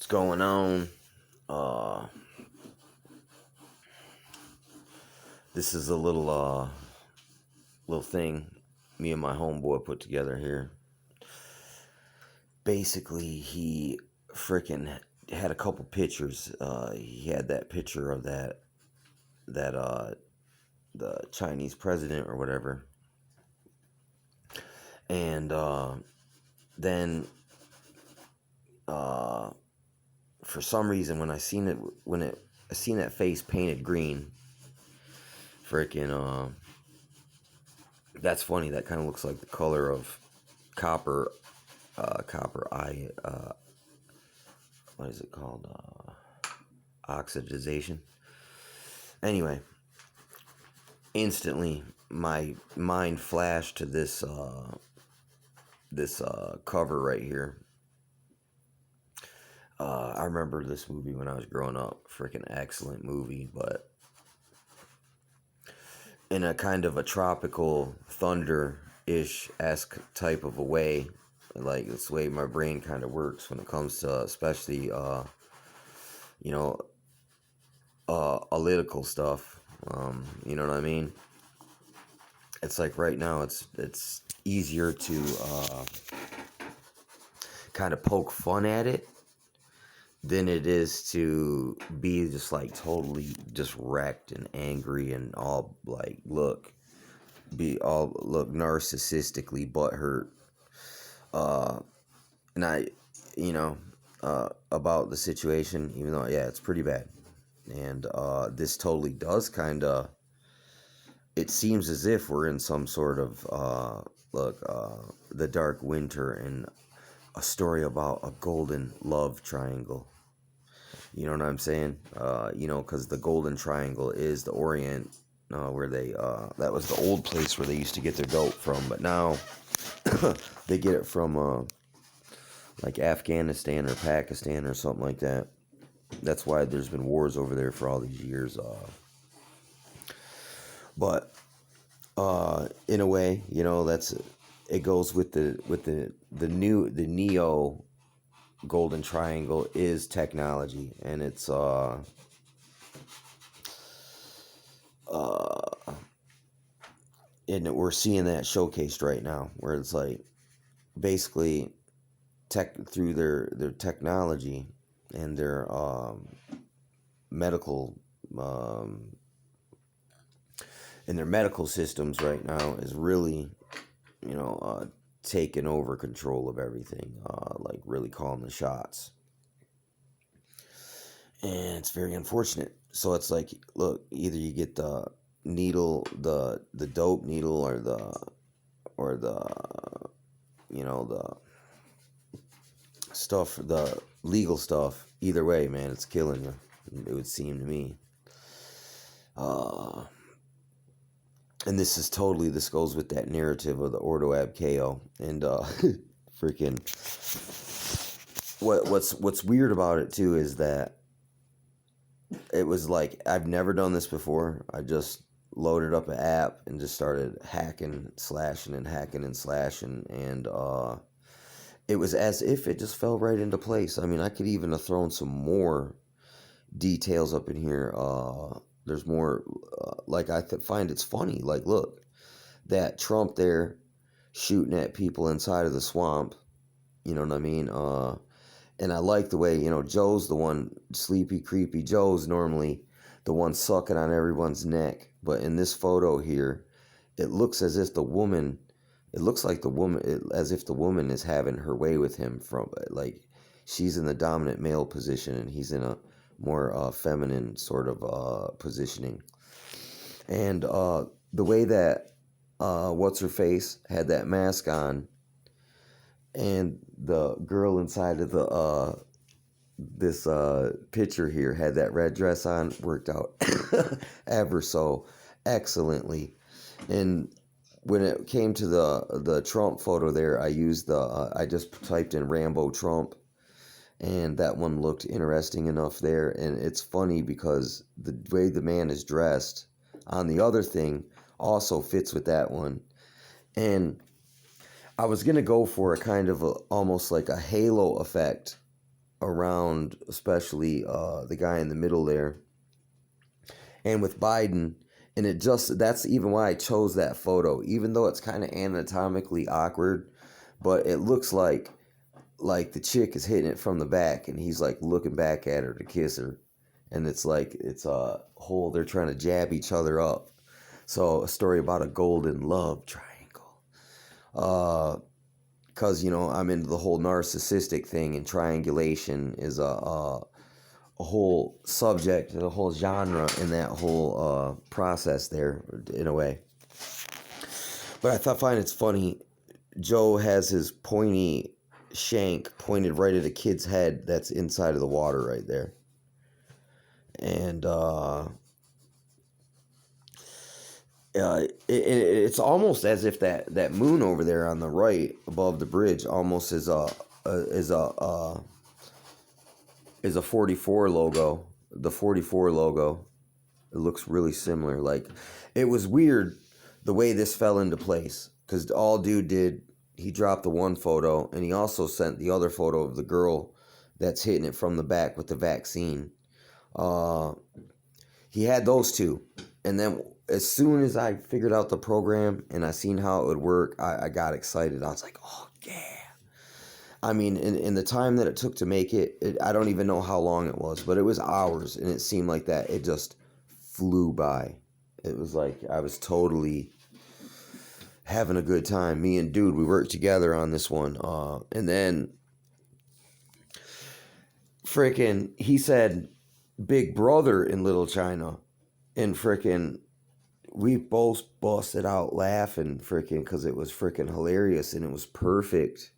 What's going on? Uh, this is a little thing me and my homeboy put together here. Basically, he freaking had a couple pictures. He had that picture of that the Chinese president or whatever, and then uh, for some reason I seen that face painted green. Freaking that's funny. That kind of looks like the color of copper. Copper eye. What is it called? Oxidization. Anyway, instantly my mind flashed to this cover right here. I remember this movie when I was growing up. Freaking excellent movie, but in a kind of a tropical thunder-ish esque type of a way. Like, it's the way my brain kind of works when it comes to especially you know political stuff. You know what I mean? It's like right now it's easier to kind of poke fun at it than it is to be just like totally just wrecked and angry and all like look narcissistically butthurt. And I, about the situation, even though, yeah, it's pretty bad. And this totally does kind of, it seems as if we're in some sort of, the dark winter and a story about a golden love triangle. You know what I'm saying? Because the golden triangle is the Orient, where that was the old place where they used to get their goat from, but now they get it from, like Afghanistan or Pakistan or something like that. That's why there's been wars over there for all these years. But in a way, it goes with the neo golden triangle is technology, and it's and we're seeing that showcased right now, where it's like basically through their technology and their medical and their medical systems right now is really taking over control of everything, like really calling the shots, and it's very unfortunate. So it's like, look, either you get the needle, the dope needle, or the the stuff, the legal stuff. Either way, man, it's killing you. It would seem to me. And this goes with that narrative of the Ordo Ab Chao, and freaking what's weird about it too is that it was like, I've never done this before. I just loaded up an app and just started hacking, slashing, and and it was as if it just fell right into place. I mean, I could even have thrown some more details up in here. There's more, like, I find it's funny. Like, look, that Trump there shooting at people inside of the swamp. You know what I mean? And I like the way, Joe's the one, sleepy, creepy Joe's normally the one sucking on everyone's neck. But in this photo here, it looks as if the woman, as if the woman is having her way with him, from like she's in the dominant male position and he's in a more feminine sort of positioning. And the way that what's her face had that mask on, and the girl inside of the this picture here had that red dress on, worked out ever so excellently. And when it came to the Trump photo there, I used I just typed in Rambo Trump, and that one looked interesting enough there. And it's funny because the way the man is dressed on the other thing also fits with that one. And I was going to go for a kind of almost like a halo effect around, especially the guy in the middle there, and with Biden. And that's even why I chose that photo, even though it's kind of anatomically awkward, but it looks like the chick is hitting it from the back and he's like looking back at her to kiss her. And it's like, it's a whole, they're trying to jab each other up. So a story about a golden love triangle. Cause I'm into the whole narcissistic thing, and triangulation is a whole subject, a whole genre in that whole process there, in a way. But I find it's funny. Joe has his pointy shank pointed right at a kid's head that's inside of the water right there. And it's almost as if that moon over there on the right above the bridge almost is a 44 logo. The 44 logo. It looks really similar. Like, it was weird the way this fell into place, because all dude did, he dropped the one photo, and he also sent the other photo of the girl that's hitting it from the back with the vaccine. He had those two, and then as soon as I figured out the program and I seen how it would work, I got excited. I was like, oh yeah. I mean, in the time that it took to make it, I don't even know how long it was, but it was hours, and it seemed like that it just flew by. It was like I was totally having a good time. Me and dude, we worked together on this one. And then frickin' he said Big Brother in Little China, and frickin' we both busted out laughing frickin' because it was frickin' hilarious, and it was perfect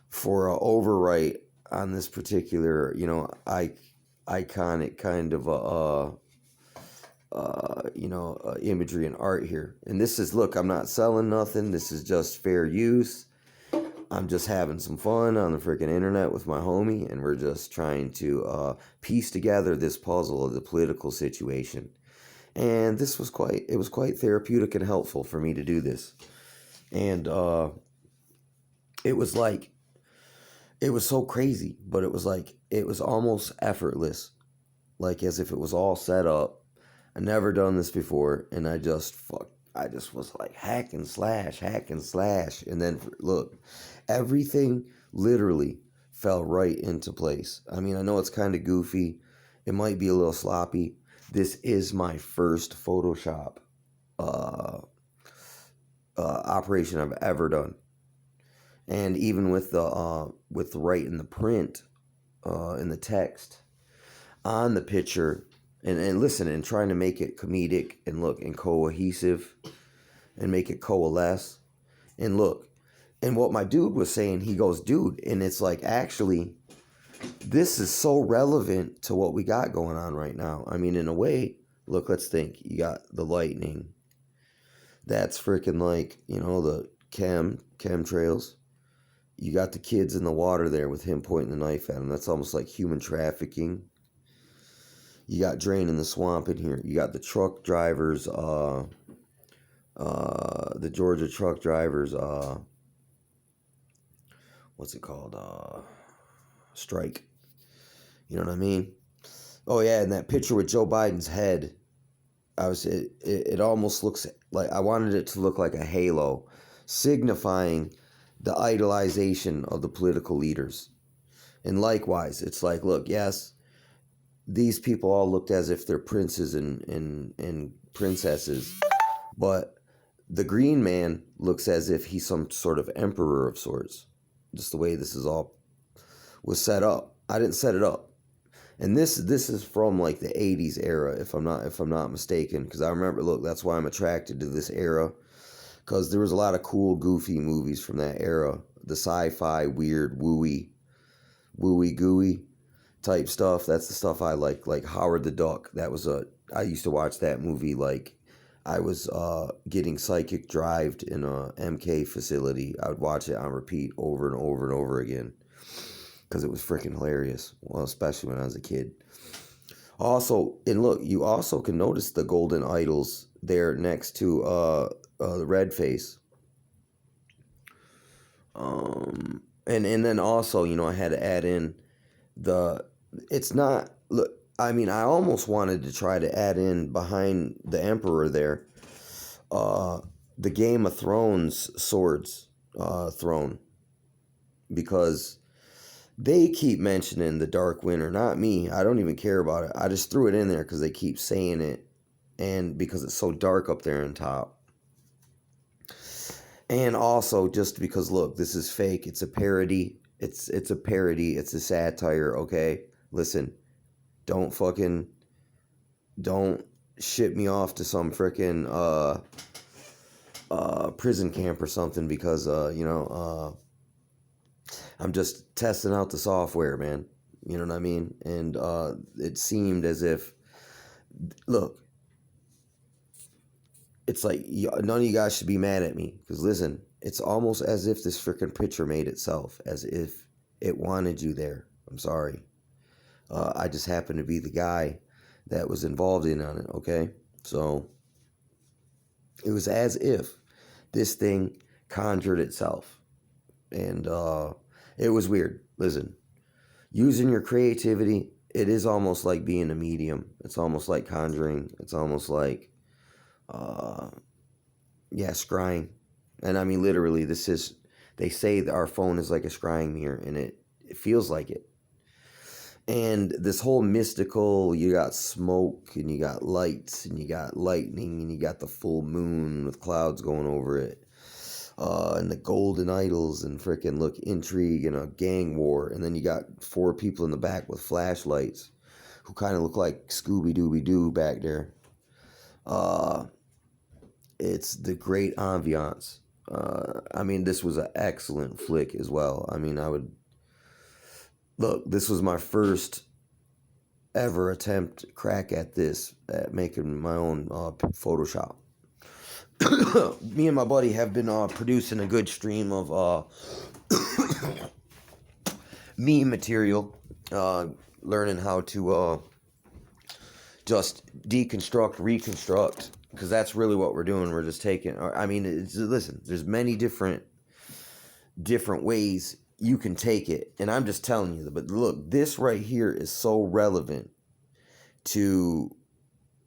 for a overwrite on this particular, iconic kind of imagery and art here. And this is, look, I'm not selling nothing. This is just fair use. I'm just having some fun on the freaking internet with my homie, and we're just trying to piece together this puzzle of the political situation. And this was quite therapeutic and helpful for me to do this. And it was so crazy, but it was almost effortless, like as if it was all set up. I never done this before, and I just was like hack and slash, and then look, everything literally fell right into place. I mean, I know it's kind of goofy, it might be a little sloppy. This is my first Photoshop operation I've ever done, and even with the writing the print in the text on the picture. And listen, and trying to make it comedic and look and cohesive and make it coalesce and look. And what my dude was saying, he goes, dude, and it's like, actually, this is so relevant to what we got going on right now. I mean, in a way, look, let's think. You got the lightning. That's freaking like, the chemtrails. You got the kids in the water there with him pointing the knife at them. That's almost like human trafficking. You got draining the swamp in here. You got the truck drivers, the Georgia truck drivers, what's it called? Strike. You know what I mean? Oh yeah, and that picture with Joe Biden's head, it almost looks like, I wanted it to look like a halo, signifying the idolization of the political leaders. And likewise, it's like, look, yes, these people all looked as if they're princes and princesses, but the green man looks as if he's some sort of emperor of sorts. Just the way this is all was set up. I didn't set it up. And this is from like the 80s era, if I'm not mistaken, because I remember, look, that's why I'm attracted to this era, because there was a lot of cool, goofy movies from that era, the sci-fi, weird, wooey gooey type stuff. That's the stuff I like Howard the Duck. I used to watch that movie like I was getting psychic drived in a MK facility. I would watch it on repeat over and over and over again because it was freaking hilarious. Well, especially when I was a kid. Also, and look, you also can notice the golden idols there next to the red face. And then also, I had to add in the it's not look. I mean, I almost wanted to try to add in behind the Emperor there, uh, the Game of Thrones swords throne, because they keep mentioning the Dark Winter, not me. I don't even care about it. I just threw it in there because they keep saying it, and because it's so dark up there on top. And also just because look, this is fake. It's a parody. It's a parody. It's a satire, okay? Listen, don't fucking don't ship me off to some freaking prison camp or something because I'm just testing out the software, man. You know what I mean? And it seemed as if, look, it's like none of you guys should be mad at me because listen, it's almost as if this freaking picture made itself, as if it wanted you there. I'm sorry. I just happened to be the guy that was involved in on it. Okay, so it was as if this thing conjured itself, and it was weird. Listen, using your creativity, it is almost like being a medium. It's almost like conjuring. It's almost like yeah, scrying. And I mean, literally, this is, they say that our phone is like a scrying mirror, and it feels like it. And this whole mystical, you got smoke, and you got lights, and you got lightning, and you got the full moon with clouds going over it. And the golden idols, and freaking look, intrigue, and a gang war. And then you got 4 people in the back with flashlights who kind of look like Scooby-Dooby-Doo back there. It's the great ambiance. I mean, this was an excellent flick as well. I mean, this was my first ever attempt crack at this, at making my own Photoshop. Me and my buddy have been producing a good stream of meme material, learning how to just deconstruct, reconstruct, because that's really what we're doing. We're just taking, I mean, listen, there's many different ways you can take it, and I'm just telling you, but look, this right here is so relevant to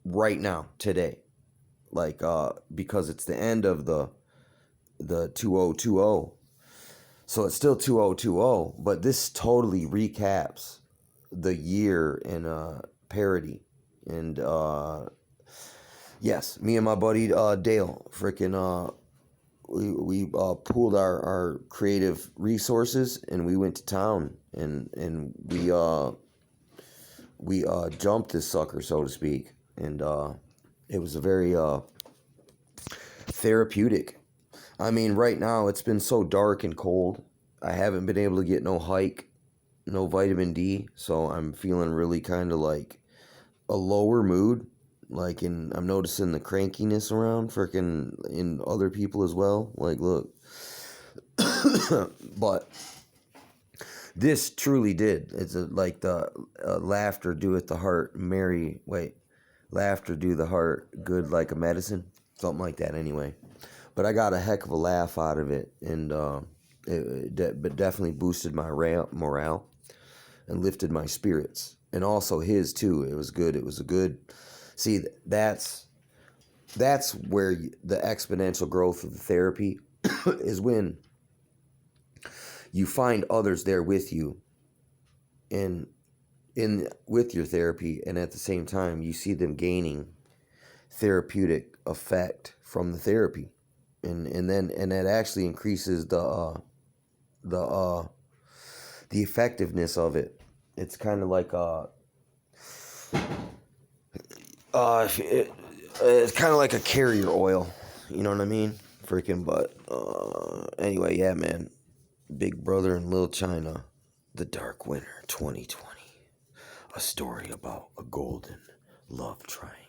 right now, today, like, because it's the end of the 2020, so it's still 2020, but this totally recaps the year in parody. And yes, me and my buddy Dale, freaking we pooled our creative resources, and we went to town, and we jumped this sucker, so to speak, and it was a very therapeutic. I mean, right now it's been so dark and cold. I haven't been able to get no hike, no vitamin D, so I'm feeling really kind of like a lower mood. Like, I'm noticing the crankiness around freaking in other people as well. Like, look. But this truly did. It's like the laughter doeth the heart laughter do the heart good like a medicine. Something like that anyway. But I got a heck of a laugh out of it. And but definitely boosted my morale and lifted my spirits. And also his too. It was good. It was a good... See, that's where the exponential growth of the therapy is, when you find others there with you in with your therapy, and at the same time you see them gaining therapeutic effect from the therapy, and that actually increases the effectiveness of it. It's kind of like it's kind of like a carrier oil, you know what I mean? Freaking, but anyway, yeah, man. Big Brother in Little China, The Dark Winter 2020, a story about a golden love triangle.